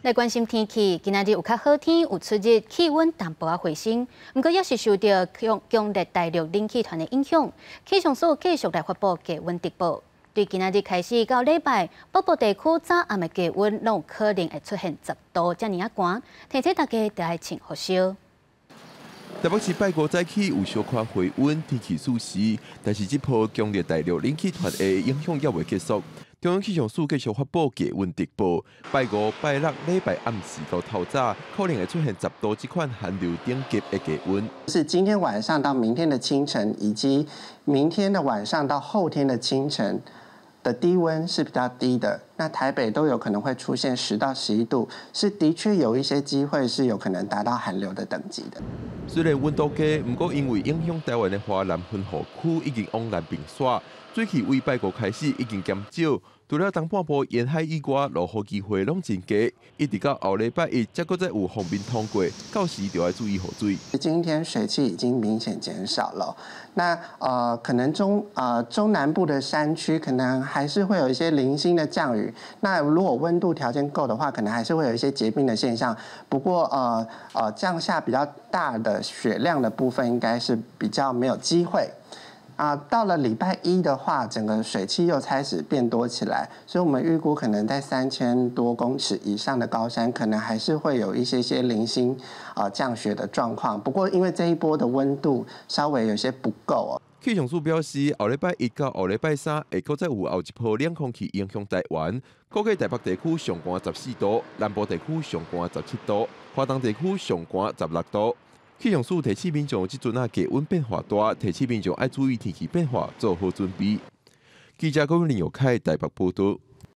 来关心天气，今仔日有较好天，有出日，气温淡薄仔回升，不过也是受到强烈大陆冷气团的影响，气象署继续来发布低温特报。对今仔日开始到礼拜，北部地区早暗的低温，拢有可能会出现10度遮尔啊寒，提醒大家得爱穿好烧。台北市拜五早起有小可回温，天气舒适，但是这波强烈大陆冷气团的影响也未结束。中央气象署继续发布低温特报，拜五、拜六、礼拜暗时到透早，可能会出现10度这款寒流等级的低温。是今天晚上到明天的清晨，以及明天的晚上到后天的清晨的低温是比较低的。那台北都有可能会出现10到11度，是的确有一些机会是有可能达到寒流的等级的。虽然温度低，不过因为影响台湾的华南分河区已经往南并刷，水汽为拜五开始已经减少。除了东半部沿海以外，落雨机会拢真低，一直到后礼拜一，才搁再有风面通过，到时就要注意雨水。今天水汽已经明显减少了，那可能中南部的山区可能还是会有一些零星的降雨。那如果温度条件够的话，可能还是会有一些结冰的现象。不过降下比较大的雪量的部分，应该是比较没有机会。到了礼拜一的话，整个水汽又开始变多起来，所以我们预估可能在3000多公尺以上的高山，可能还是会有一些零星降雪的状况。不过因为这一波的温度稍微有些不够气象署表示，后礼拜一到后礼拜三会搁再有后一波冷空气影响台湾，估计台北地区上寒14度，南部地区上寒17度，华东地区上寒16度。气象署提醒民众，即阵气温变化大，提醒民众要注意天气变化，做好准备。记者高永林有开台北报道。